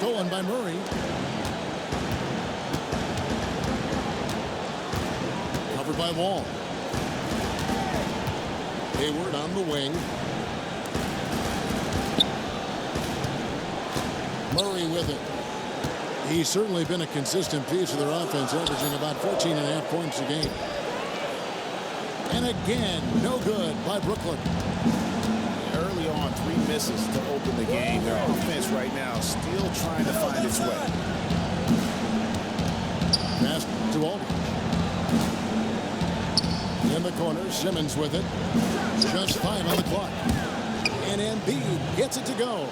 stolen by Murray. Covered by Wall. Hayward on the wing. Murray with it. He's certainly been a consistent piece of their offense, averaging about 14.5 points a game. And again, no good by Brooklyn. Early on, 3 misses to open the game. Their offense right now still trying to find its way. Pass to Aldridge. In the corner, Simmons with it. Just 5 on the clock. And Embiid gets it to go.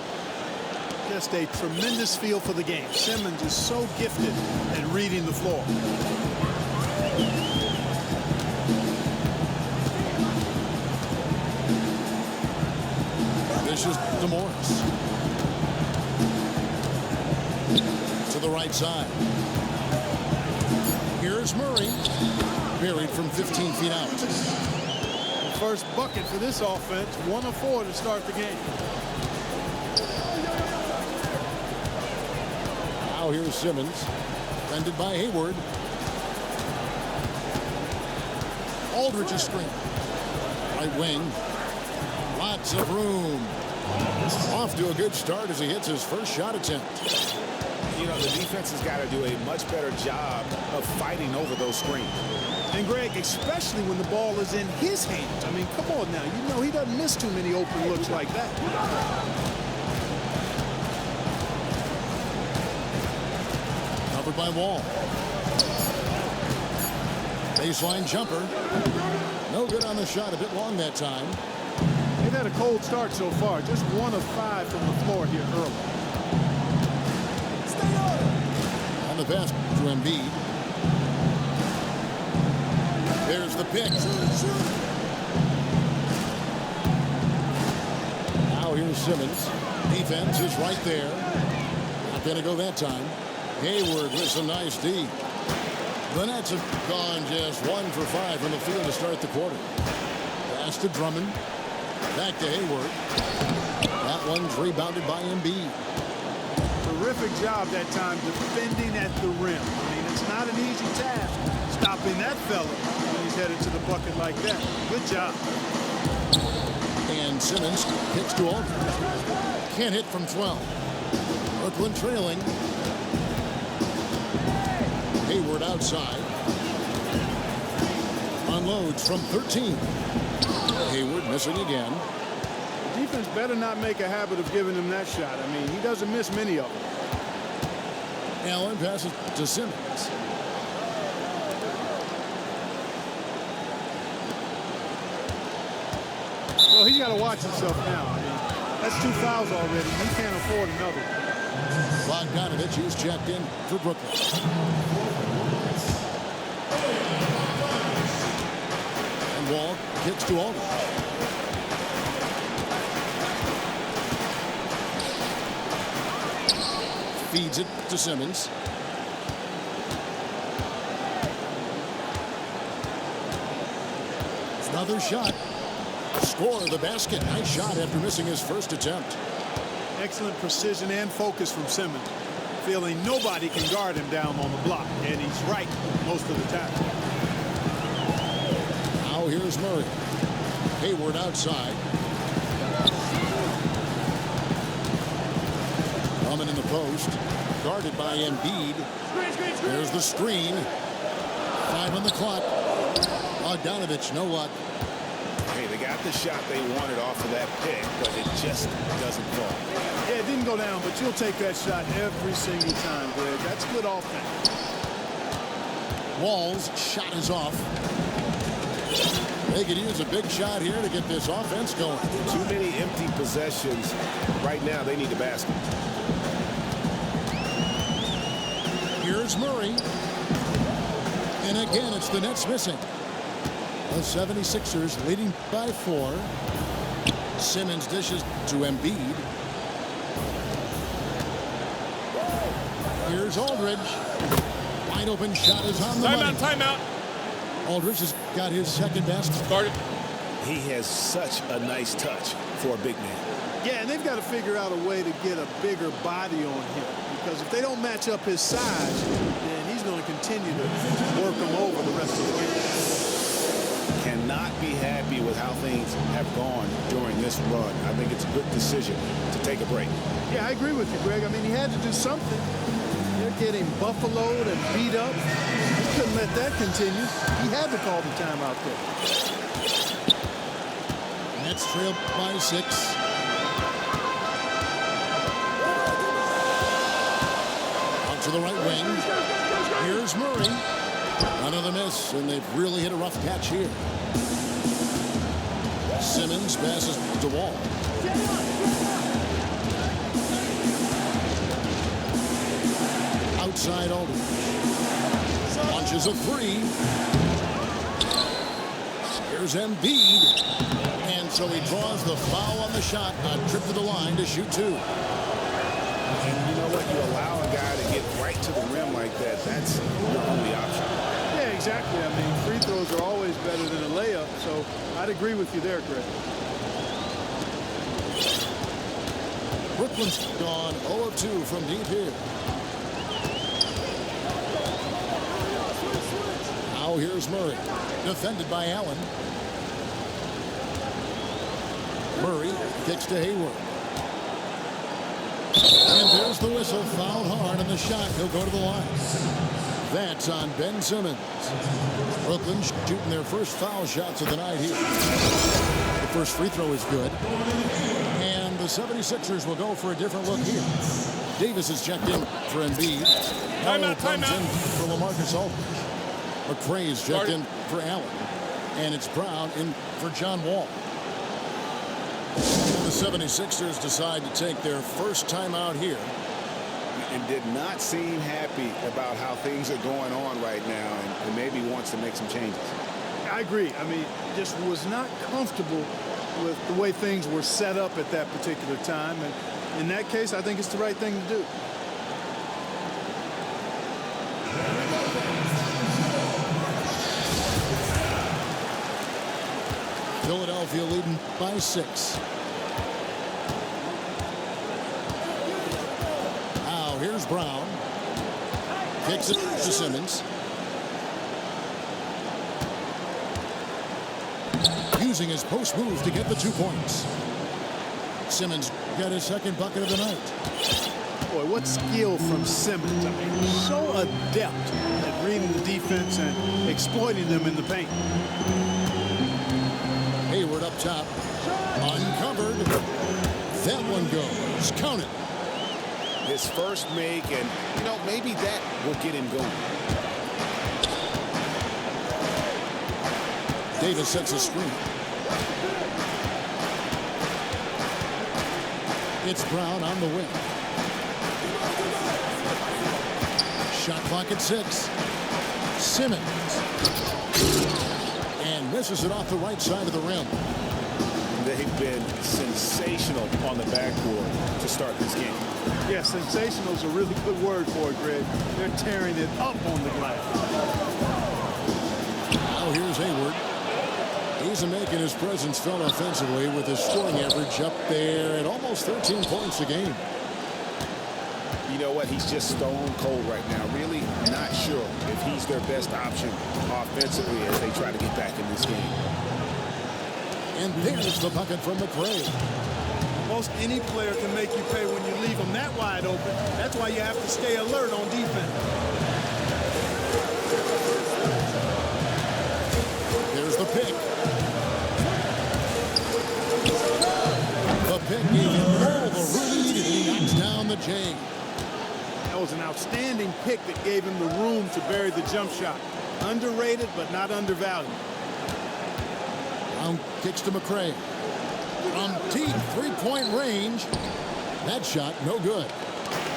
Just a tremendous feel for the game. Simmons is so gifted at reading the floor. This is DeMorris. To the right side. Here's Murray. Buried from 15 feet out. First bucket for this offense. 1 of 4 to start the game. Now here's Simmons. Defended by Hayward. Aldridge's screen. Right wing. Lots of room. Off to a good start as he hits his first shot attempt. You know, the defense has got to do a much better job of fighting over those screens. And Greg, especially when the ball is in his hands. I mean, come on now. You know he doesn't miss too many open looks like that. Covered by Wall. Baseline jumper. No good on the shot. A bit long that time. They've had a cold start so far. Just 1 of 5 from the floor here early. Stay on the pass to Embiid. There's the pick. Now here's Simmons. Defense is right there. Not going to go that time. Hayward with some nice D. The Nets have gone just 1 for 5 from the field to start the quarter. Pass to Drummond. Back to Hayward. That one's rebounded by Embiid. Terrific job that time defending at the rim. I mean, it's not an easy task stopping that fella when he's headed to the bucket like that. Good job. And Simmons kicks to Aldridge. Can't hit from 12. Brooklyn trailing. Hayward outside. Unloads from 13. Hayward missing again. The defense better not make a habit of giving him that shot. I mean, he doesn't miss many of them. Allen passes to Simmons. Well, he's got to watch himself now. I mean, that's 2 fouls already. He can't afford another. Bogdanovich is checked in for Brooklyn. And Wall kicks to Aldridge. Feeds it to Simmons. Another shot. Score the basket. Nice shot after missing his first attempt. Excellent precision and focus from Simmons. Feeling nobody can guard him down on the block. And he's right most of the time. Now here's Murray. Hayward outside. Drummond in the post. Guarded by Embiid. There's the screen. 5 on the clock. Bogdanovich, no luck. Hey, they got the shot they wanted off of that pick, but it just doesn't fall. Yeah, it didn't go down, but you'll take that shot every single time, Greg. That's good offense. Wall's shot is off. They could use a big shot here to get this offense going. Too many empty possessions. Right now, they need a basket. Here's Murray. And again, it's the Nets missing. The 76ers leading by 4. Simmons dishes to Embiid. Here's Aldridge. Wide open shot is on the money. Timeout. Aldridge has got his second basket. Started. He has such a nice touch for a big man. Yeah, and they've got to figure out a way to get a bigger body on him, because if they don't match up his size, then he's going to continue to work him over the rest of the game. Cannot be happy with how things have gone during this run. I think it's a good decision to take a break. Yeah, I agree with you, Greg. I mean, he had to do something. They're getting buffaloed and beat up. He couldn't let that continue. He had to call the timeout there. Nets trail by 6. Out to the right wing. Here's Murray. Another miss, and they've really hit a rough patch here. Simmons passes to Wall. Outside Aldridge. Launches a 3. Here's Embiid. And so he draws the foul on the shot. A trip to the line to shoot 2. And you know what? You allow a guy to get right to the rim like that. That's your only option. Yeah, exactly. I mean, free throws are always better than a layup, so I'd agree with you there, Greg. Brooklyn's gone 0 of 2 from deep here. Now here's Murray. Defended by Allen. Murray kicks to Hayward. And there's the whistle. Fouled hard on the shot. He'll go to the line. That's on Ben Simmons. Brooklyn shooting their first foul shots of the night here. The first free throw is good. And the 76ers will go for a different look here. Davis is checked in for Embiid. Allen comes in for LaMarcus Aldridge. McRae's checked in for Allen. And it's Brown in for John Wall. The 76ers decide to take their first timeout here. And did not seem happy about how things are going on right now, and maybe wants to make some changes. I agree. I mean, just was not comfortable with the way things were set up at that particular time. And in that case, I think it's the right thing to do. Philadelphia leading by 6. Now here's Brown. Kicks it to Simmons. Using his post move to get the 2 points. Simmons got his second bucket of the night. Boy, what skill from Simmons. I mean, so adept at reading the defense and exploiting them in the paint. Hayward up top. Uncovered. That one goes. Count it. His first make, and, you know, maybe that will get him going. Davis sets a screen. It's Brown on the wing. Shot clock at 6. Simmons. And misses it off the right side of the rim. They've been sensational on the backboard to start this game. Yeah, sensational is a really good word for it, Greg. They're tearing it up on the glass. Now here's Hayward. He's making his presence felt offensively with his scoring average up there at almost 13 points a game. You know what? He's just stone cold right now. Really not sure if he's their best option offensively as they try to get back in this game. And there's the bucket from McRae. Most any player can make you pay when you leave them that wide open. That's why you have to stay alert on defense. There's the pick. The pick gave him all the room he needed. He knocks down the J. That was an outstanding pick that gave him the room to bury the jump shot. Underrated, but not undervalued. Brown kicks to McRae. From deep three-point range. That shot, no good.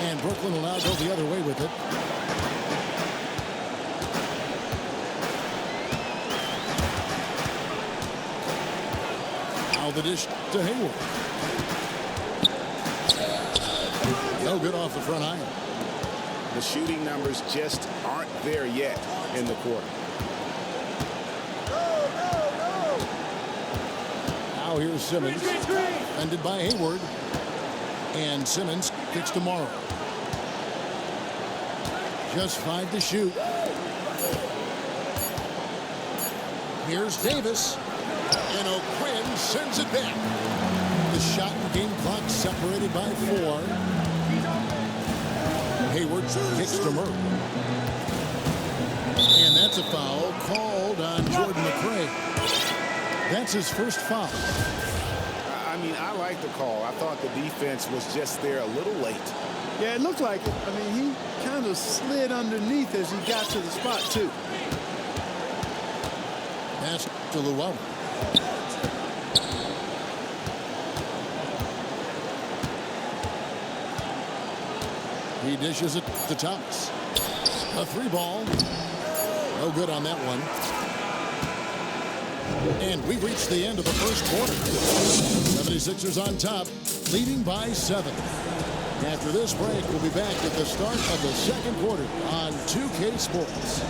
And Brooklyn will now go the other way with it. Now the dish to Hayward. No good off the front iron. The shooting numbers just aren't there yet in the quarter. Now here's Simmons. defended by Hayward. And Simmons kicks to Morrow. Just 5 to shoot. Here's Davis. And O'Quinn sends it back. The shot and game clock separated by 4. Hayward kicks to Murray. And that's a foul called on Jordan McRae. That's his first foul. I mean, I like the call. I thought the defense was just there a little late. Yeah, it looked like it. I mean, he kind of slid underneath as he got to the spot, too. Pass to Llewellyn. He dishes it to Thomas. A 3-ball. No good on that one. And we reached the end of the first quarter. 76ers on top, leading by 7. After this break, we'll be back with the start of the second quarter on 2K Sports.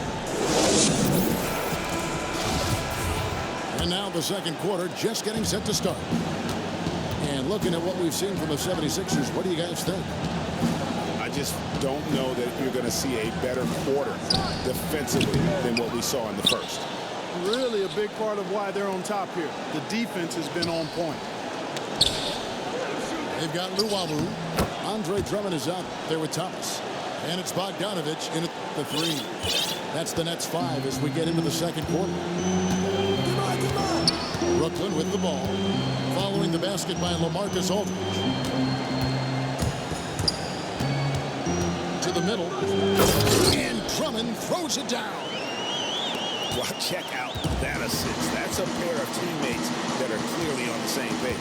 And now the second quarter just getting set to start. And looking at what we've seen from the 76ers, what do you guys think? I just don't know that you're going to see a better quarter defensively than what we saw in the first. Really a big part of why they're on top here. The defense has been on point. They've got Luwawu. Andre Drummond is out there with Thomas. And it's Bogdanovich in at the 3. That's the Nets 5 as we get into the second quarter. Brooklyn with the ball. Following the basket by LaMarcus Aldridge. To the middle. And Drummond throws it down. Well, check out that assist. That's a pair of teammates that are clearly on the same page.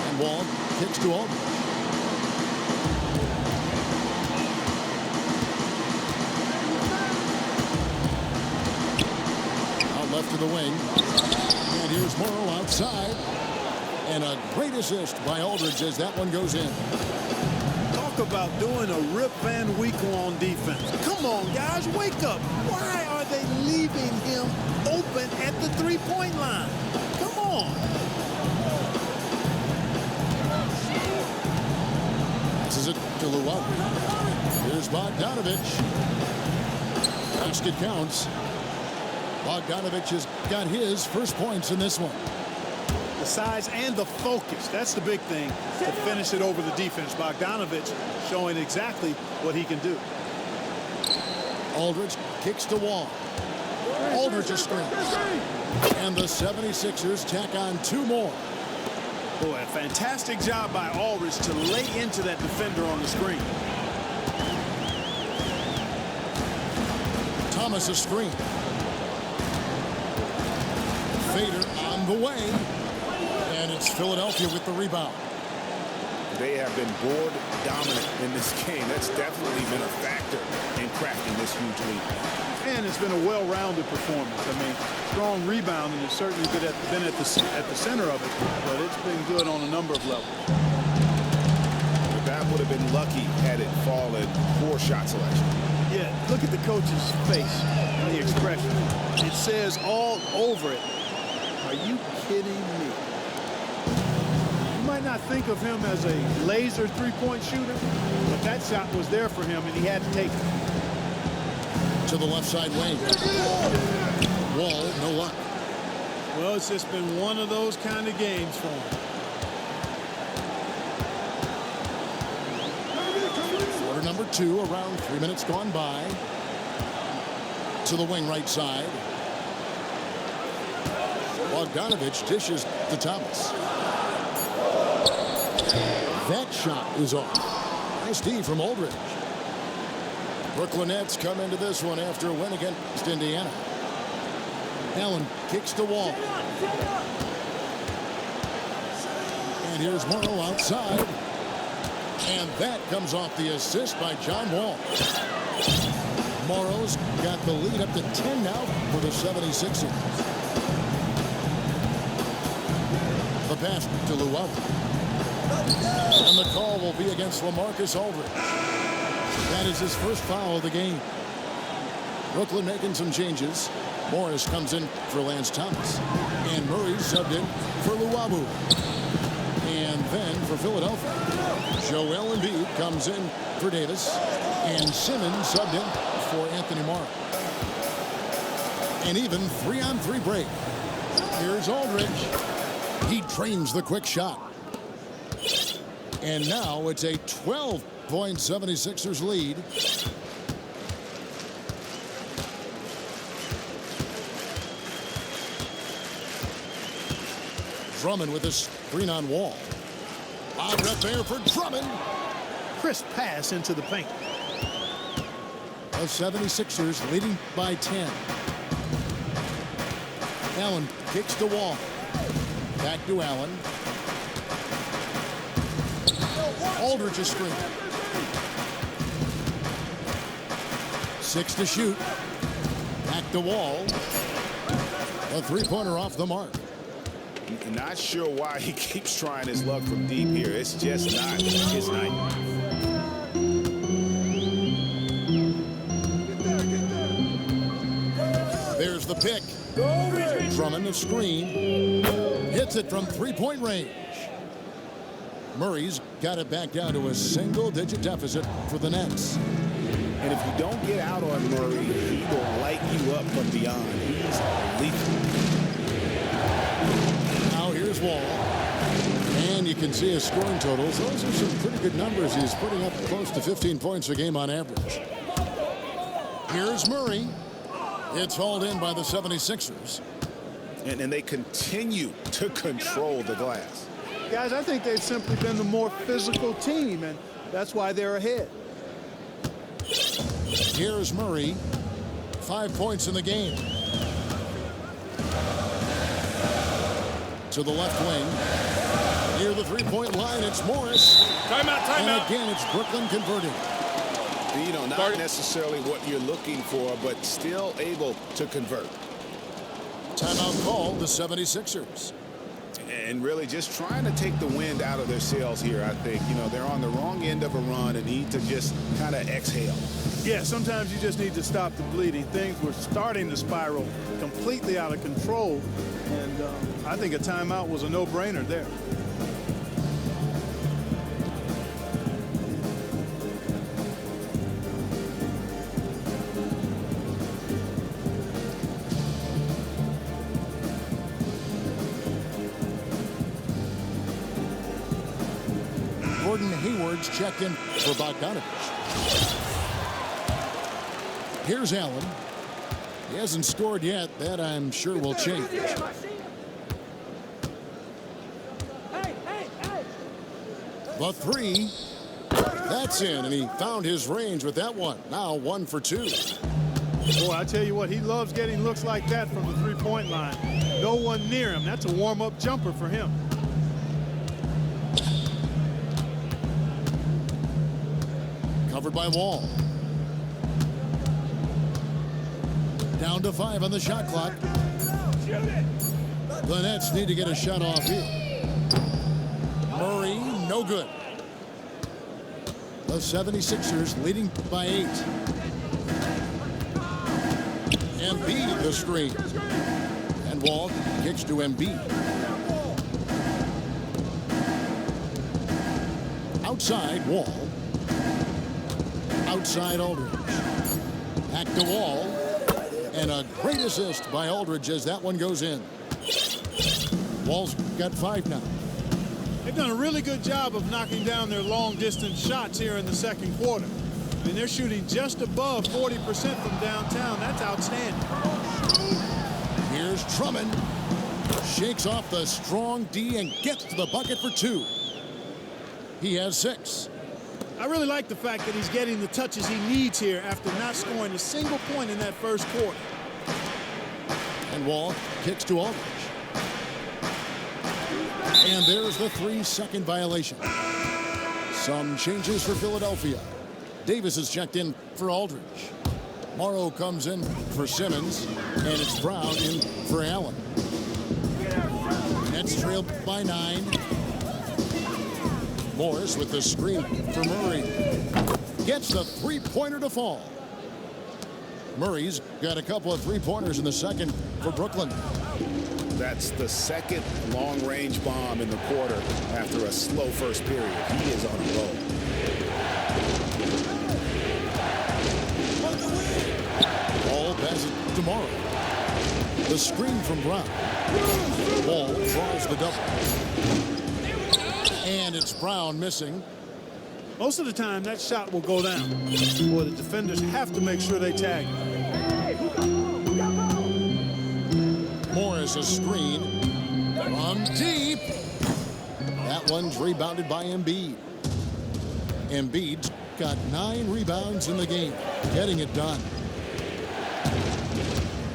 And Wall kicks to Aldridge. Out left to the wing. And here's Morrow outside. And a great assist by Aldridge as that one goes in. Talk about doing a Rip Van Winkle on defense. Come on, guys, wake up. Why are they leaving him open at the three-point line? Come on. Passes it to Llewellyn. Here's Bogdanovich. Basket counts. Bogdanovich has got his first points in this one. The size and the focus. That's the big thing to finish it over the defense. Bogdanovich showing exactly what he can do. Aldridge kicks to Wall. Aldridge is screen. And the 76ers tack on 2 more. Boy, a fantastic job by Aldridge to lay into that defender on the screen. Thomas a screen. Fader on the way. And it's Philadelphia with the rebound. They have been board dominant in this game. That's definitely been a factor in crafting this huge lead. And it's been a well-rounded performance. I mean, strong rebounding has certainly been at the center of it, but it's been good on a number of levels. But that would have been lucky had it fallen. Poor shot selection. Yeah, look at the coach's face and the expression. It says all over it, are you kidding me? You might not think of him as a laser three-point shooter, but that shot was there for him, and he had to take it. To the left side wing. Wall, no luck. Well, it's just been one of those kind of games for him. Quarter number 2, around 3 minutes gone by. To the wing right side. Bogdanovich dishes to Thomas. That shot is off. Nice D from Aldridge. Brooklyn Nets come into this one after a win against Indiana. Allen kicks to Wall. And here's Morrow outside. And that comes off the assist by John Wall. Morrow's got the lead up to 10 now for the 76ers. The pass to Llewellyn. And the call will be against LaMarcus Aldridge. That is his first foul of the game. Brooklyn making some changes. Morris comes in for Lance Thomas. And Murray subbed in for Luwabu. And then for Philadelphia, Joel Embiid comes in for Davis. And Simmons subbed in for Anthony Morrow. An even 3-on-3 break. Here's Aldridge. He drains the quick shot. And now it's a 12-point 76ers lead. Drummond with a screen on Wall. Lob right there for Drummond. Crisp pass into the paint. The 76ers leading by 10. Allen kicks to Wall. Back to Allen. Aldridge is screen. 6 to shoot. Back to Wall. A three-pointer off the mark. Not sure why he keeps trying his luck from deep here. It's just not his night. There's the pick. Drummond, the screen. Hits it from three-point range. Murray's got it back down to a single-digit deficit for the Nets. And if you don't get out on Murray, he will light you up from beyond. He's lethal. Now here's Wall. And you can see his scoring totals. Those are some pretty good numbers. He's putting up close to 15 points a game on average. Here's Murray. It's hauled in by the 76ers. And they continue to control the glass. Guys, I think they've simply been the more physical team, and that's why they're ahead. Here's Murray. 5 points in the game. To the left wing. Near the three-point line, it's Morris. Timeout. And again, it's Brooklyn converting. You know, not necessarily what you're looking for, but still able to convert. Timeout called the 76ers. And really just trying to take the wind out of their sails here, I think. You know, they're on the wrong end of a run and need to just kind of exhale. Yeah, sometimes you just need to stop the bleeding. Things were starting to spiral completely out of control, and I think a timeout was a no-brainer there. Gordon Hayward's checked in for Bogdanovich. Here's Allen. He hasn't scored yet. That, I'm sure, will change. The three. That's in, and he found his range with that one. Now 1 for 2. Boy, I tell you what, he loves getting looks like that from the three-point line. No one near him. That's a warm-up jumper for him. Covered by Wall. Down to 5 on the shot clock. The Nets need to get a shot off here. Murray, no good. The 76ers leading by 8. Embiid the screen. And Wall kicks to Embiid. Outside Wall. Outside Aldridge. Back to Wall. And a great assist by Aldridge as that one goes in. Wall's got 5 now. They've done a really good job of knocking down their long-distance shots here in the second quarter. I mean, they're shooting just above 40% from downtown. That's outstanding. Here's Drummond. Shakes off the strong D and gets to the bucket for 2. He has 6. I really like the fact that he's getting the touches he needs here after not scoring a single point in that first quarter. And Wall kicks to Aldridge. And there's the 3-second violation. Some changes for Philadelphia. Davis is checked in for Aldridge. Morrow comes in for Simmons. And it's Brown in for Allen. Nets trailed by 9. Morris with the screen for Murray. Gets the three-pointer to fall. Murray's got a couple of three-pointers in the second for Brooklyn. That's the second long-range bomb in the quarter after a slow first period. He is on a roll. Ball passes to Morrow. The screen from Brown. Ball draws the double. And it's Brown missing. Most of the time, that shot will go down. Boy, the defenders have to make sure they tag him. Morris a screen from deep. That one's rebounded by Embiid. Embiid's got 9 rebounds in the game, getting it done.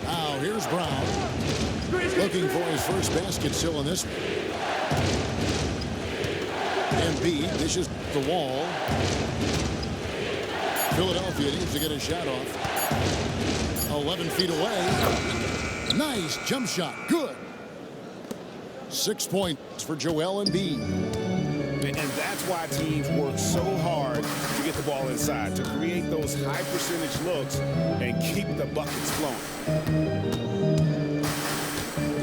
Now here's Brown, looking for his first basket still in this one. Embiid dishes the wall. Philadelphia needs to get a shot off. 11 feet away. Nice jump shot. Good. 6 points for Joel Embiid. And that's why teams work so hard to get the ball inside, to create those high percentage looks and keep the buckets flowing.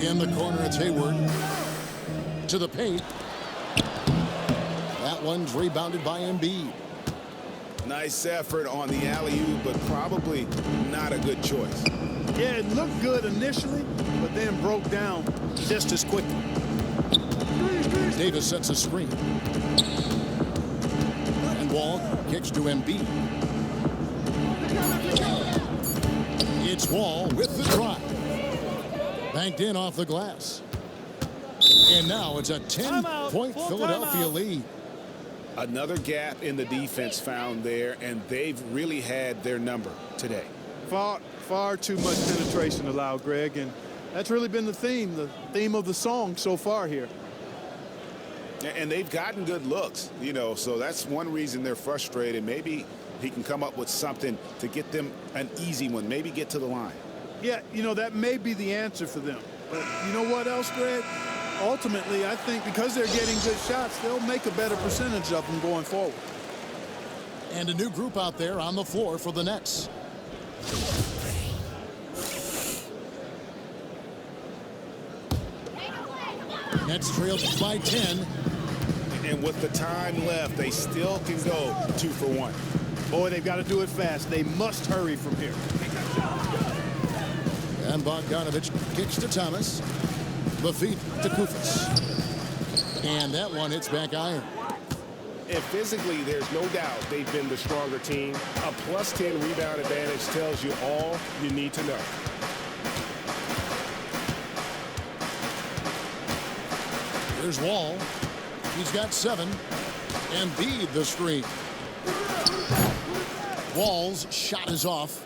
In the corner, it's Hayward. To the paint. That one's rebounded by Embiid. Nice effort on the alley-oop, but probably not a good choice. Yeah, it looked good initially, but then broke down just as quickly. Davis sets a screen. And Wall kicks to Embiid. It's Wall with the drive. Banked in off the glass. And now it's a 10-point Philadelphia lead. Another gap in the defense found there, and they've really had their number today. Far too much penetration allowed, Greg, and that's really been the theme of the song so far here. And they've gotten good looks, you know, so that's one reason they're frustrated. Maybe he can come up with something to get them an easy one, maybe get to the line. Yeah, you know, that may be the answer for them. But you know what else, Greg? Ultimately, I think because they're getting good shots, they'll make a better percentage of them going forward. And a new group out there on the floor for the Nets. Nets trailed by 10. And with the time left, they still can go 2 for 1. Boy, they've got to do it fast. They must hurry from here. And Bogdanovich kicks to Thomas. The feet to Kufis. And that one hits back iron. And physically, there's no doubt they've been the stronger team. A plus 10 rebound advantage tells you all you need to know. Here's Wall. He's got 7. Embiid the screen. Wall's shot is off.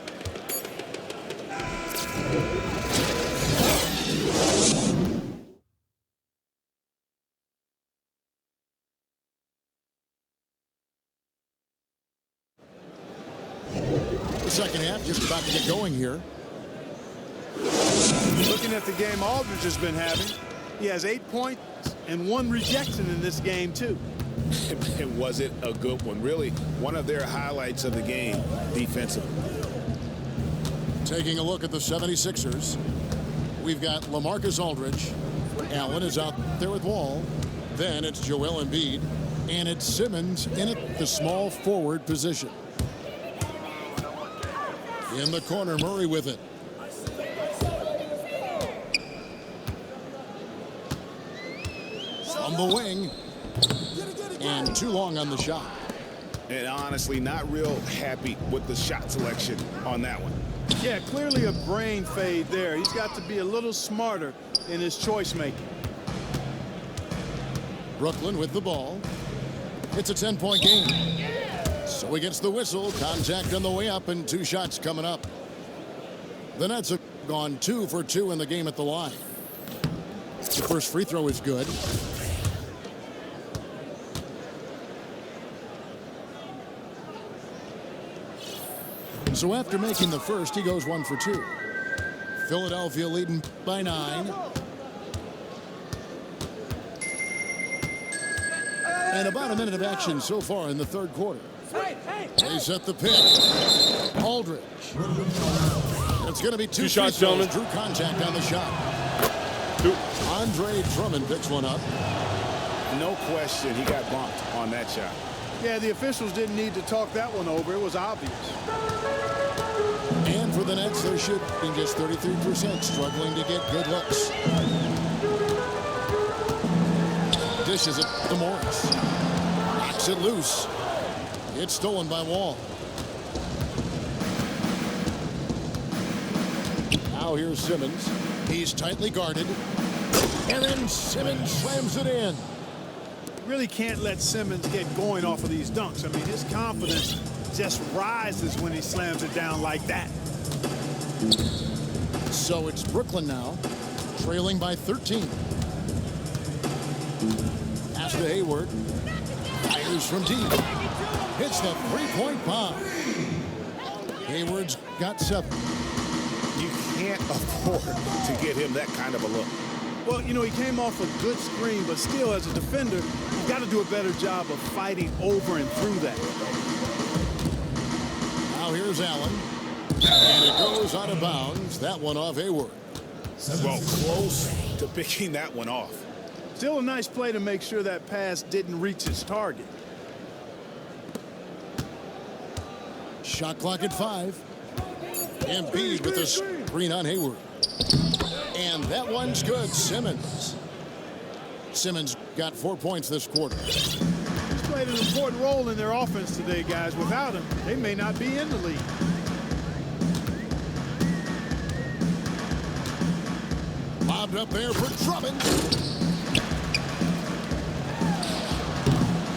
The second half just about to get going here. Looking at the game Aldridge has been having, he has 8 points and 1 rejection in this game, too. And was it a good one? Really, one of their highlights of the game defensively. Taking a look at the 76ers, we've got LaMarcus Aldridge. Allen is out there with Wall. Then it's Joel Embiid. And it's Simmons in at the small forward position. In the corner, Murray with it. On the wing. And too long on the shot. And honestly, not real happy with the shot selection on that one. Yeah, clearly a brain fade there. He's got to be a little smarter in his choice making. Brooklyn with the ball. It's a 10-point game. So he gets the whistle. Contact on the way up and 2 shots coming up. The Nets have gone 2 for 2 in the game at the line. The first free throw is good. So after making the first, he goes 1 for 2. Philadelphia leading by 9. And about a minute of action so far in the third quarter. They set the pick. Aldridge. It's going to be two shots, free throws. gentlemen. Drew contact on the shot. Andre Drummond picks one up. No question, he got bumped on that shot. Yeah, the officials didn't need to talk that one over. It was obvious. And for the Nets, they're shooting just 33%, struggling to get good looks. Dishes it to Morris. Knocks it loose. It's stolen by Wall. Now here's Simmons. He's tightly guarded. And then Simmons slams it in. Really can't let Simmons get going off of these dunks. I mean, his confidence just rises when he slams it down like that. So it's Brooklyn now, trailing by 13. Pass to Hayward. Fires from deep. Hits the three-point bomb. Hayward's got 7. You can't afford to give him that kind of a look. Well, you know, he came off a good screen, but still, as a defender, you've got to do a better job of fighting over and through that. Now here's Allen. And it goes out of bounds. That one off Hayward. Well, close to picking that one off. Still a nice play to make sure that pass didn't reach its target. Shot clock at 5. Embiid with a screen on Hayward. And that one's good. Simmons. Simmons got 4 points this quarter. He's played an important role in their offense today, guys. Without him, they may not be in the league. Lobbed up there for Drummond.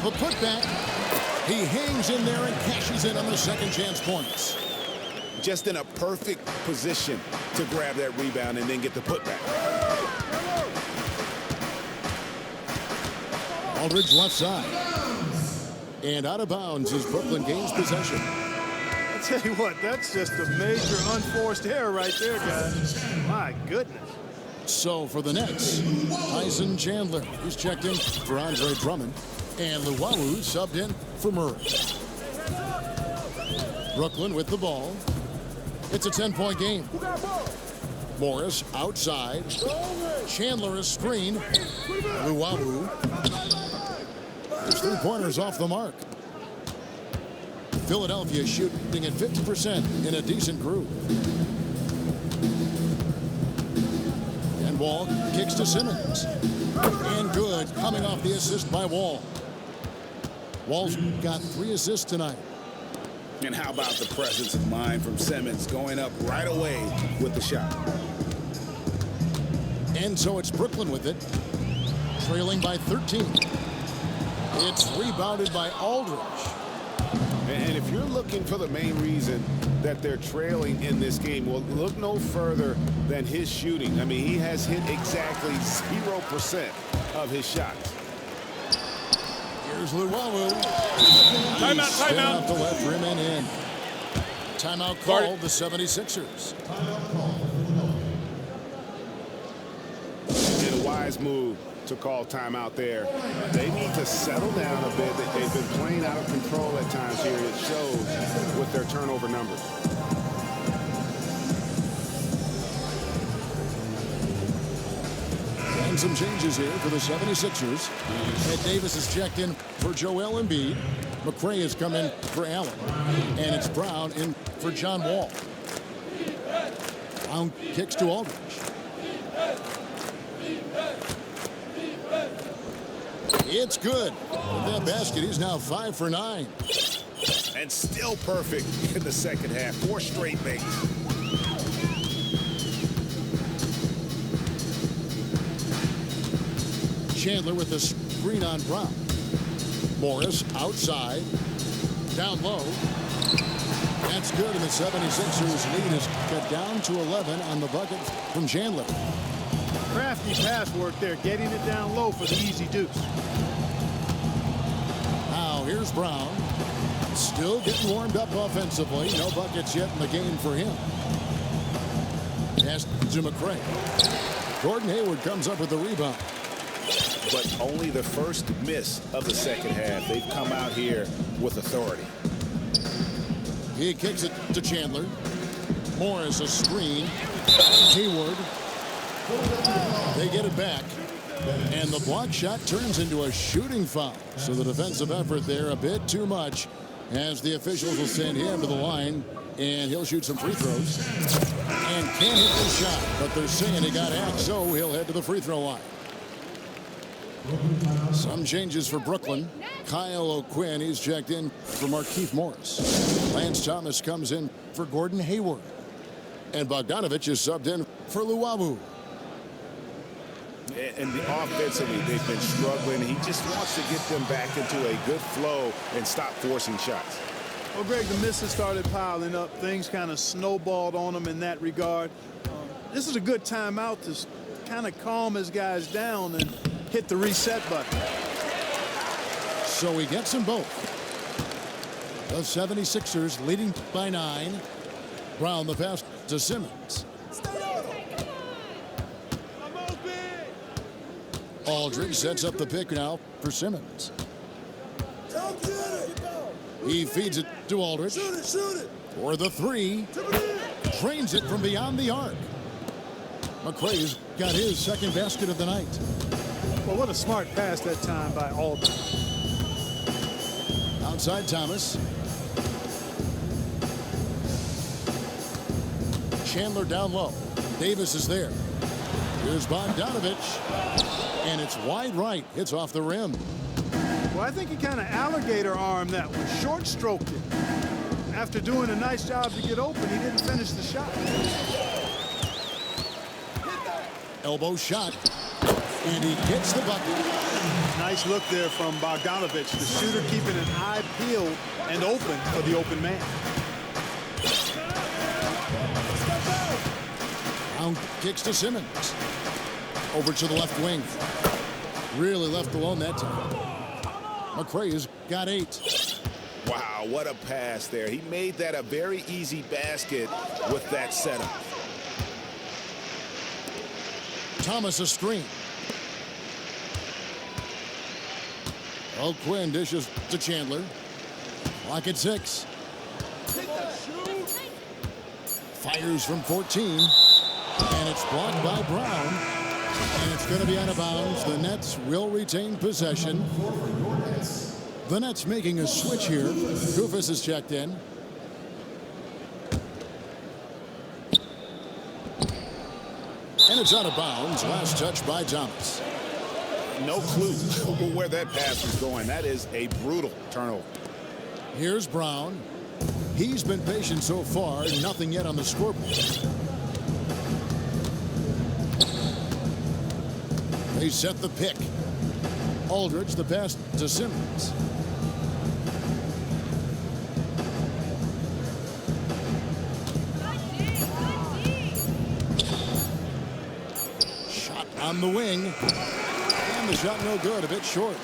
The putback. He hangs in there and cashes in on the second chance points. Just in a perfect position to grab that rebound and then get the putback. Aldridge left side. And out of bounds as Brooklyn gains possession. I tell you what, that's just a major unforced error right there, guys. My goodness. So for the Nets, Tyson Chandler, who's checked in for Andre Drummond, and Luwawu subbed in for Murray. Brooklyn with the ball. It's a 10-point game. Morris outside. Chandler is screened. Luwawu. His three-pointers off the mark. Philadelphia shooting at 50% in a decent groove. And Wall kicks to Simmons. And good, coming off the assist by Wall. Wall's got 3 assists tonight. And how about the presence of mind from Simmons going up right away with the shot. And so it's Brooklyn with it, trailing by 13. It's rebounded by Aldridge. And if you're looking for the main reason that they're trailing in this game, well, look no further than his shooting. I mean, he has hit exactly 0% of his shots. Here's Luwawu. Timeout. Off the left rim and in. Timeout called the 76ers. Did a wise move to call timeout there. They need to settle down a bit. They've been playing out of control at times here. It shows with their turnover numbers. And some changes here for the 76ers. Ed Davis has checked in for Joel Embiid. McRae has come in for Allen. And it's Brown in for John Wall. Brown kicks to Aldridge. It's good. With that basket, he's now 5 for 9. And still perfect in the second half. 4 straight makes. Chandler with the screen on Brown. Morris outside. Down low. That's good, and the 76ers lead is cut down to 11 on the bucket from Chandler. Crafty pass work there, getting it down low for the easy deuce. Now here's Brown. Still getting warmed up offensively. No buckets yet in the game for him. Pass to McRae. Gordon Hayward comes up with the rebound. But only the first miss of the second half. They've come out here with authority. He kicks it to Chandler. Morris a screen. Hayward. They get it back. And the block shot turns into a shooting foul. So the defensive effort there a bit too much, as the officials will send him to the line, and he'll shoot some free throws. And can't hit the shot, but they're saying he got hacked, so he'll head to the free throw line. Some changes for Brooklyn. Kyle O'Quinn, he's checked in for Markieff Morris. Lance Thomas comes in for Gordon Hayward. And Bogdanovich is subbed in for Luwawu. And offensively, they've been struggling. He just wants to get them back into a good flow and stop forcing shots. Well, Greg, the misses started piling up. Things kind of snowballed on him in that regard. This is a good timeout to kind of calm his guys down and hit the reset button. So he gets them both. The 76ers leading by 9. Brown the pass to Simmons. Aldridge sets up the pick now for Simmons. He feeds it to Aldridge. For the 3. Drains it from beyond the arc. McRae's got his second basket of the night. Well, what a smart pass that time by Aldridge. Outside Thomas. Chandler down low. Davis is there. Here's Bogdanovich. And it's wide right. It's off the rim. Well, I think he kind of alligator armed that one. Short stroked it. After doing a nice job to get open, he didn't finish the shot. Elbow shot. And he gets the bucket. Nice look there from Bogdanovich. The shooter keeping an eye peeled and open for the open man. Brown kicks to Simmons. Over to the left wing. Really left alone that time. McRae has got 8. Wow, what a pass there. He made that a very easy basket with that setup. Thomas a screen. O'Quinn dishes to Chandler. Clock at 6. Fires from 14. And it's blocked by Brown. And it's going to be out of bounds. The Nets will retain possession. The Nets making a switch here. Goufus is checked in. And it's out of bounds. Last touch by Thomas. No clue where that pass was going. That is a brutal turnover. Here's Brown. He's been patient so far. Nothing yet on the scoreboard. They set the pick. Aldridge the pass to Simmons. Shot on the wing. And the shot no good, a bit short.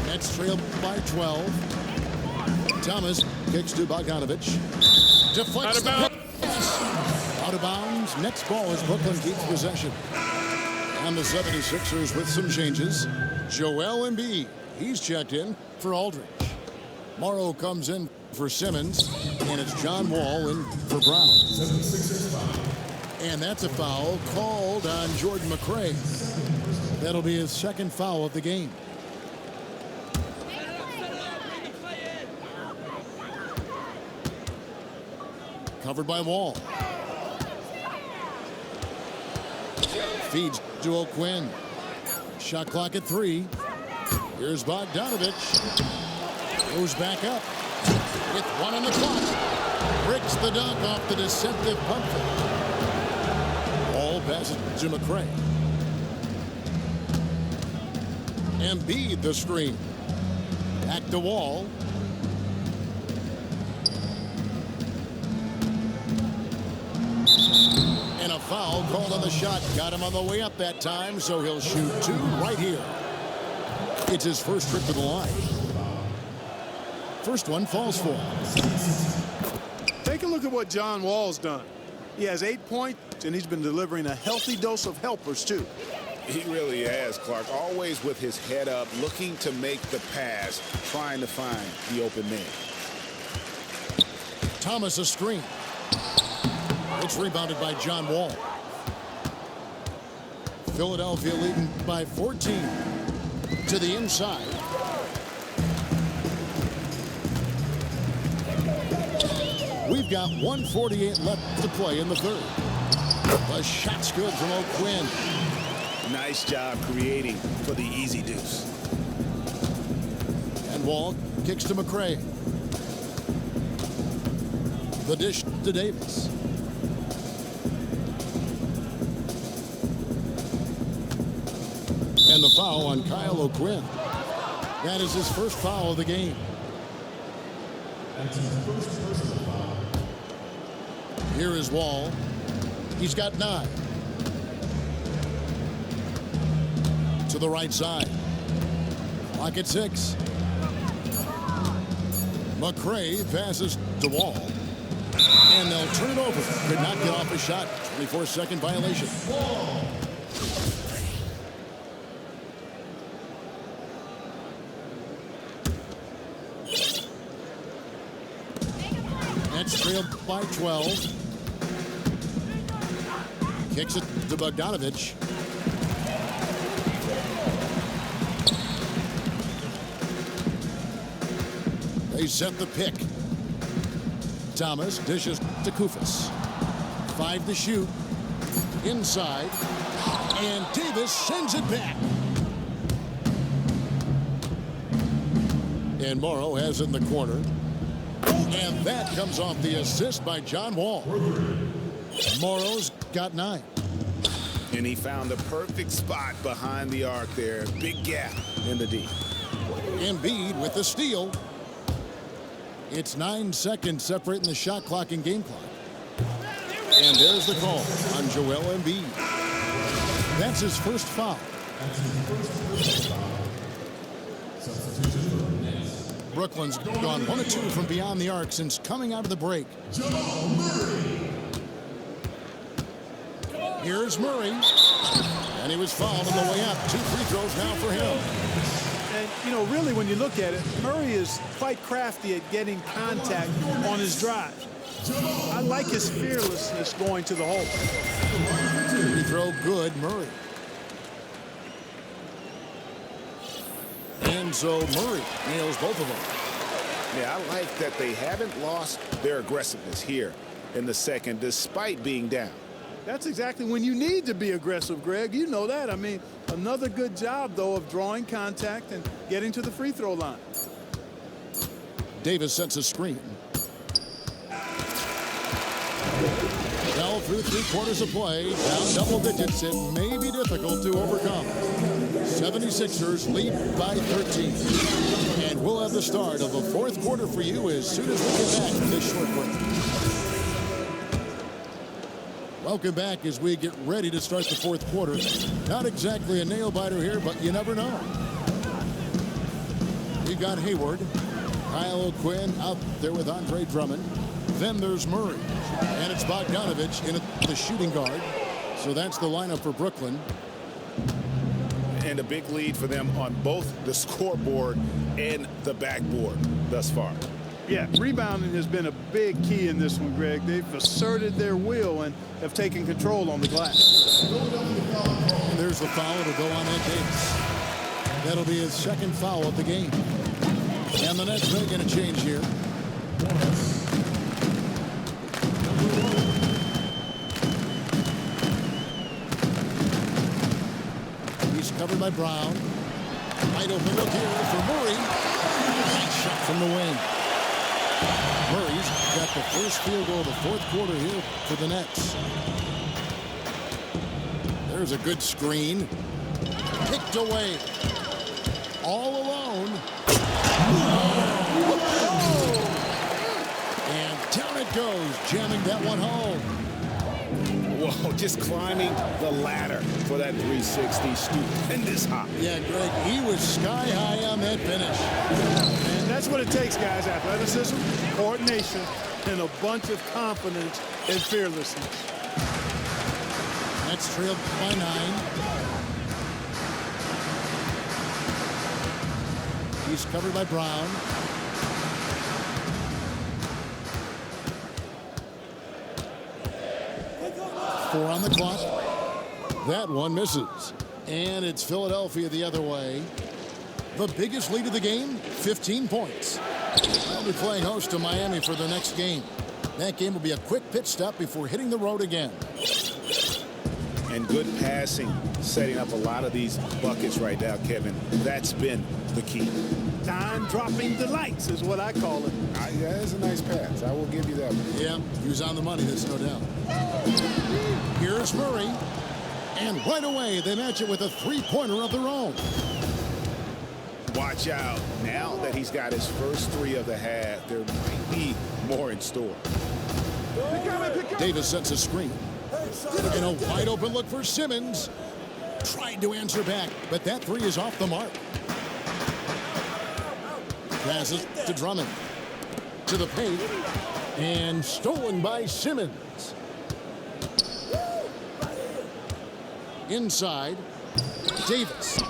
Nets trailed by 12. Thomas kicks to Bogdanovich. Deflects the pass. Out of bounds. Nets ball as Brooklyn keeps possession. And the 76ers with some changes. Joel Embiid, he's checked in for Aldridge. Morrow comes in for Simmons, and it's John Wall in for Brown. And that's a foul called on Jordan McRae. That'll be his second foul of the game. Covered by Wall. Feeds to O'Quinn. Shot clock at 3. Here's Bogdanovich. Goes back up. With 1 on the clock. Breaks the dunk off the deceptive pump fake. Ball passes to McRae. Embiid the screen. Back to Wall. And a foul called on the shot. Got him on the way up that time, so he'll shoot 2 right here. It's his first trip to the line. First one falls for him. Take a look at what John Wall's done. He has 8 points, and he's been delivering a healthy dose of helpers, too. He really has, Clark. Always with his head up, looking to make the pass, trying to find the open man. Thomas a screen. It's rebounded by John Wall. Philadelphia leading by 14 to the inside. We've got 1:48 left to play in the third. The shot's good from O'Quinn. Nice job creating for the easy deuce. And Wall kicks to McRae. The dish to Davis. And the foul on Kyle O'Quinn. That is his first foul of the game. Here is Wall. He's got 9. To the right side. Clock at 6. McRae passes to Wall. And they'll turn it over. Could not get off a shot. 24-second violation. Nets trailed by 12. Kicks it to Bogdanovich. They set the pick. Thomas dishes to Koufos. 5 to shoot. Inside. And Davis sends it back. And Morrow has it in the corner. And that comes off the assist by John Wall. Morrow's got 9. And he found the perfect spot behind the arc there. Big gap in the D. Embiid with the steal. It's 9 seconds separating the shot clock and game clock. And there's the call on Joel Embiid. That's his first foul. Brooklyn's gone 1 of 2 from beyond the arc since coming out of the break. Here's Murray. And he was fouled on the way up. 2 free throws now for him. And, you know, really, when you look at it, Murray is quite crafty at getting contact on his drives. I like his fearlessness going to the hole. Free throw good, Murray. And so Murray nails both of them. Yeah, I like that they haven't lost their aggressiveness here in the second, despite being down. That's exactly when you need to be aggressive, Greg. You know that. I mean, another good job, though, of drawing contact and getting to the free throw line. Davis sets a screen. Well, through 3/4 of play, down double digits, it may be difficult to overcome. 76ers lead by 13. And we'll have the start of the 4th quarter for you as soon as we get back from this short break. Welcome back as we get ready to start the 4th quarter. Not exactly a nail-biter here, but you never know. We've got Hayward. Kyle O'Quinn out there with Andre Drummond. Then there's Murray. And it's Bogdanovich in at the shooting guard. So that's the lineup for Brooklyn. And a big lead for them on both the scoreboard and the backboard thus far. Yeah, rebounding has been a big key in this one, Greg. They've asserted their will and have taken control on the glass. And there's the foul. It'll go on Ed Davis. That'll be his 2nd foul of the game. And the Nets making a change here. He's covered by Brown. Wide open look here for Murray. Nice shot from the wing. Murray's got the first field goal of the 4th quarter here for the Nets. There's a good screen. Picked away. All alone. And down it goes, jamming that one home. Whoa, just climbing the ladder for that 360 stupendous hop. Yeah, Greg, he was sky high on that finish. And that's what it takes, guys. Athleticism, coordination, and a bunch of confidence and fearlessness. That's trailed by 9. He's covered by Brown. 4 on the clock. That one misses. And it's Philadelphia the other way. The biggest lead of the game, 15 points. They'll be playing host to Miami for the next game. That game will be a quick pit stop before hitting the road again. And good passing, setting up a lot of these buckets right now, Kevin. That's been the key. Time-dropping delights is what I call it. Yeah, that's a nice pass. I will give you that one. Yeah, he was on the money, there's no doubt. Here's Murray. And right away, they match it with a three-pointer of their own. Watch out. Now that he's got his first 3 of the half, there might be more in store. Davis sets a screen. And a wide-open look for Simmons. Tried to answer back, but that 3 is off the mark. Passes to Drummond. To the paint. And stolen by Simmons. Inside. Davis.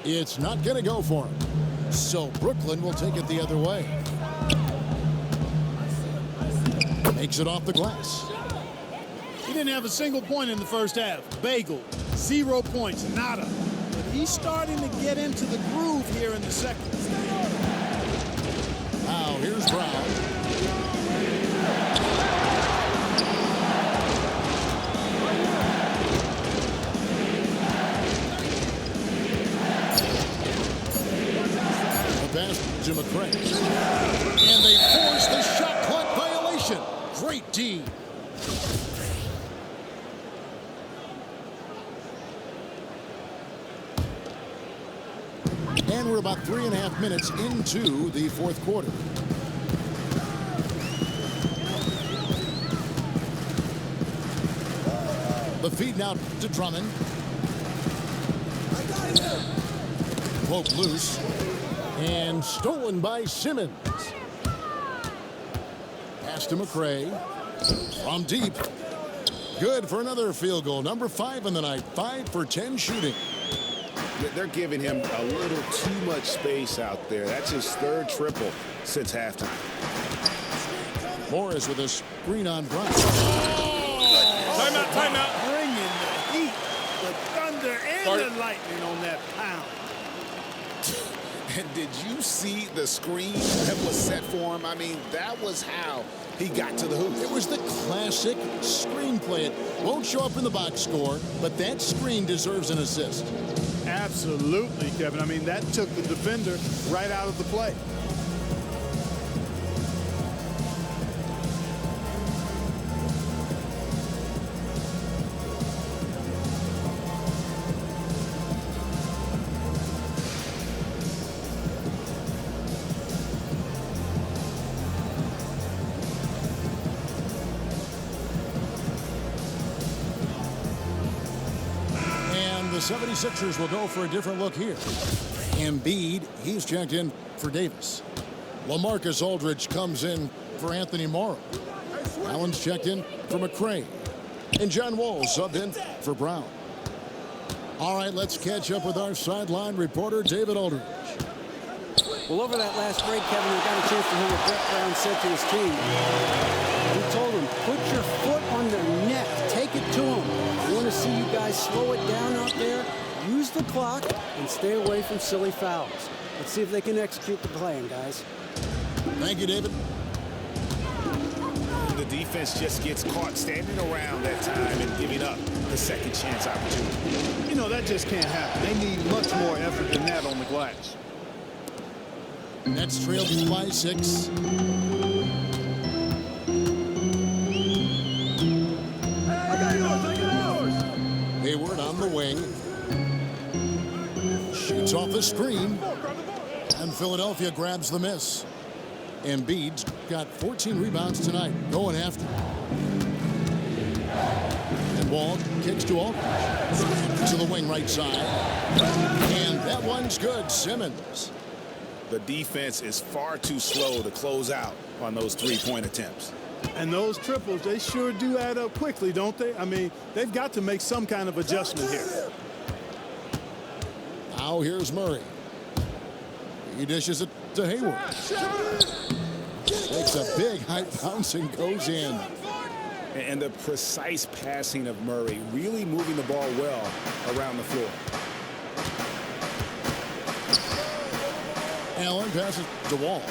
It's not going to go for him. So Brooklyn will take it the other way. Makes it off the glass. He didn't have a single point in the first half. Bagel, 0 points, nada. But he's starting to get into the groove here in the second. Now here's Brown. The pass to McCray. And they force the shot clock violation. Great D. And we're about 3.5 minutes into the fourth quarter. The feed now to Drummond. Broke loose. And stolen by Simmons. Pass to McCray. From deep. Good for another field goal. Number 5 in the night. 5 for 10 shooting. They're giving him a little too much space out there. That's his 3rd triple since halftime. Morris with a screen on Brown. Timeout, timeout. Bringing the heat, the thunder, and the lightning on that pound. And did you see the screen that was set for him? I mean, that was how he got to the hoop. It was the classic screenplay. It won't show up in the box score, but that screen deserves an assist. Absolutely, Kevin. I mean, that took the defender right out of the play. The 76ers will go for a different look here. Embiid, he's checked in for Davis. LaMarcus Aldridge comes in for Anthony Morrow. Allen's checked in for McCray. And John Wall subbed in for Brown. All right, let's catch up with our sideline reporter, David Aldridge. Well, over that last break, Kevin, we got a chance to hear what Brett Brown said to his team. He told them, put your foot on their neck. Take it to them. I want to see you guys slow it down out there, use the clock, and stay away from silly fouls. Let's see if they can execute the plan, guys. Thank you, David. The defense just gets caught standing around that time and giving up the second chance opportunity. You know, that just can't happen. They need much more effort than that on the glass. Nets trailed by 6. Hayward on the wing. Shoots off the screen. And Philadelphia grabs the miss. Embiid's got 14 rebounds tonight, going after. And Wall kicks to Aldridge. To the wing right side. And that one's good. Simmons. The defense is far too slow to close out on those three-point attempts. And those triples, they sure do add up quickly, don't they? I mean, they've got to make some kind of adjustment here. Now here's Murray. He dishes it to Hayward. Takes a big high bounce and goes in. And the precise passing of Murray, really moving the ball well around the floor. Allen passes to Wall.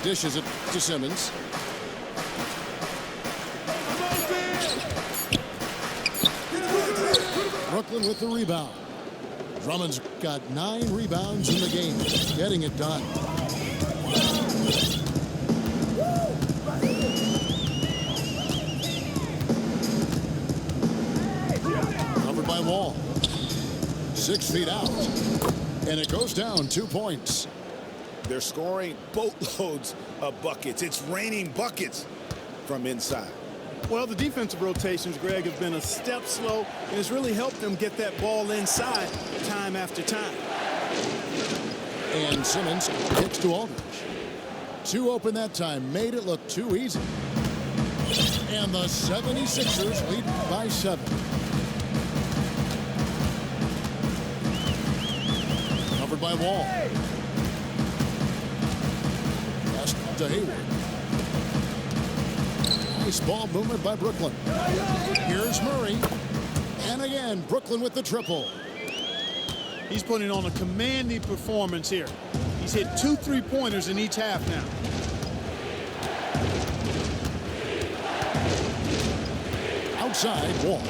Dishes it to Simmons. Brooklyn with the rebound. Drummond's got 9 rebounds in the game, getting it done. Covered by Wall. 6 feet out. And it goes down 2 points. They're scoring boatloads of buckets. It's raining buckets from inside. Well, the defensive rotations, Greg, have been a step slow, and it's really helped them get that ball inside time after time. And Simmons kicks to Aldridge. 2 open that time, made it look too easy. And the 76ers lead by 7. Covered by Wall. Pass to Hayward. Nice ball movement by Brooklyn. Here's Murray. And again, Brooklyn with the triple. He's putting on a commanding performance here. He's hit 2 3-pointers in each half now. Outside, Wall.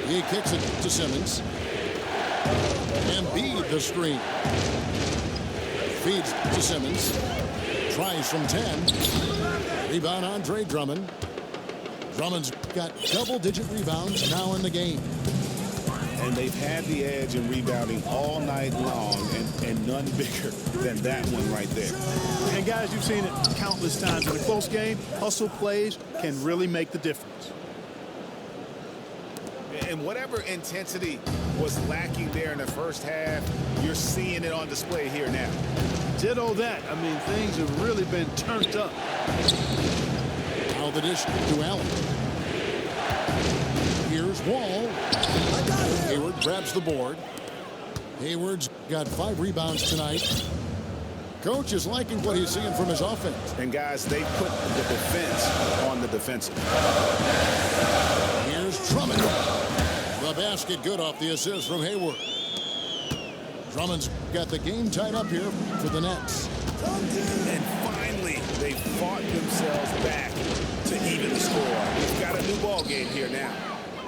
He kicks it to Simmons. Embiid the screen. Feeds to Simmons. Tries from 10. Rebound Andre Drummond. Drummond's got double-digit rebounds now in the game. And they've had the edge in rebounding all night long, and none bigger than that one right there. And guys, you've seen it countless times in a close game. Hustle plays can really make the difference. And whatever intensity was lacking there in the first half, you're seeing it on display here now. Ditto that. I mean, things have really been turned up. Now the dish to Allen. Here's Wall. Hayward grabs the board. Hayward's got 5 rebounds tonight. Coach is liking what he's seeing from his offense. And guys, they put the defense on the defensive. Here's Drummond. The basket good off the assist from Hayward. Drummond's got the game tied up here for the Nets. And finally, they fought themselves back to even the score. We've got a new ball game here now.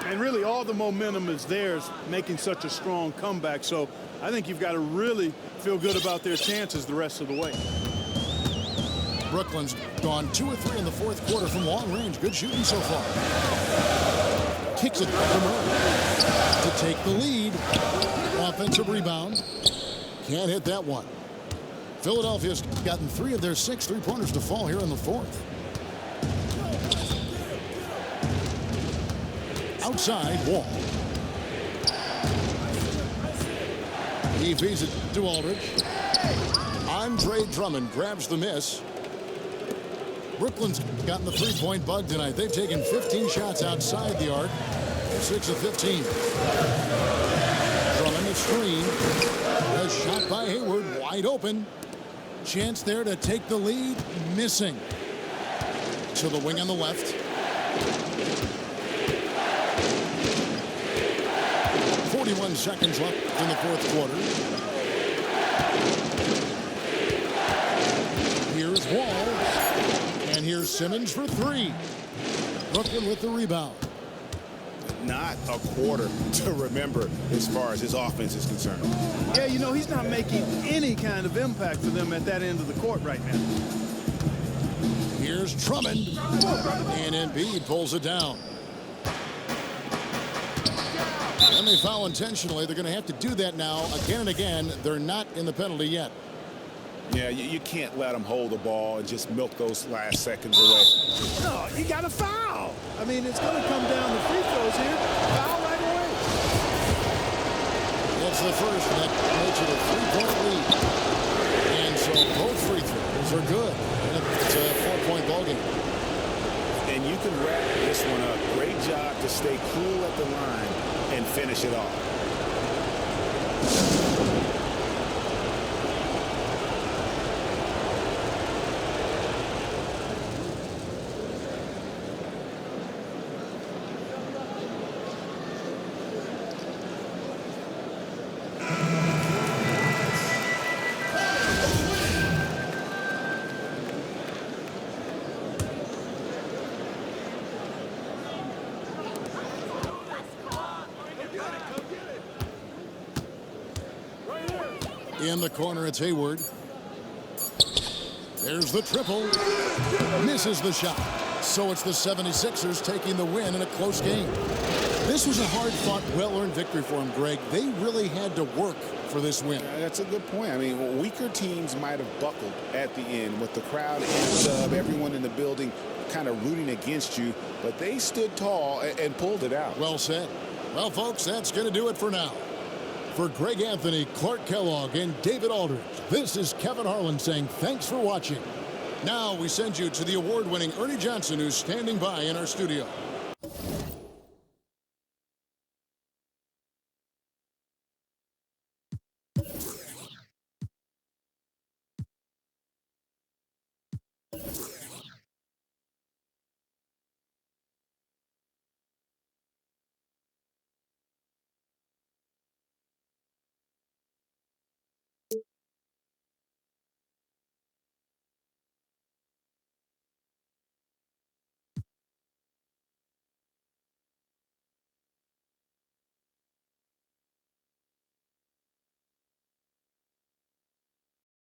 And really, all the momentum is theirs, making such a strong comeback. So I think you've got to really feel good about their chances the rest of the way. Brooklyn's gone 2 of 3 in the 4th quarter from long range. Good shooting so far. Kicks it to Murray to take the lead. Offensive rebound. Can't hit that one. Philadelphia's gotten 3 of their 6 3-pointers to fall here in the 4th. Outside, Wall. He feeds it to Aldridge. Andre Drummond grabs the miss. Brooklyn's gotten the 3-point bug tonight. They've taken 15 shots outside the arc. 6 of 15. Drummond the screen. A shot by Hayward, wide open. Chance there to take the lead. Missing. To the wing on the left. 41 seconds left in the 4th quarter. Here's Wall. And here's Simmons for 3. Brooklyn with the rebound. Not a quarter to remember as far as his offense is concerned. Yeah, you know, he's not making any kind of impact for them at that end of the court right now. Here's Drummond. And Embiid pulls it down. And they foul intentionally. They're going to have to do that now again and again. They're not in the penalty yet. Yeah, you can't let them hold the ball and just milk those last seconds away. No, you got to foul. I mean, it's going to come down to free throws here. Foul right away. That's the first, and that makes it a 3-point lead. And so both free throws are good. And it's a 4-point ballgame. And you can wrap this one up. Great job to stay cool at the line and finish it off. In the corner, it's Hayward. There's the triple. Misses the shot. So it's the 76ers taking the win in a close game. This was a hard-fought, well-earned victory for them, Greg. They really had to work for this win. That's a good point. I mean, weaker teams might have buckled at the end with the crowd and everyone in the building kind of rooting against you, but they stood tall and pulled it out. Well said. Well, folks, that's going to do it for now. For Greg Anthony, Clark Kellogg, and David Aldridge, this is Kevin Harlan saying thanks for watching. Now we send you to the award-winning Ernie Johnson, who's standing by in our studio.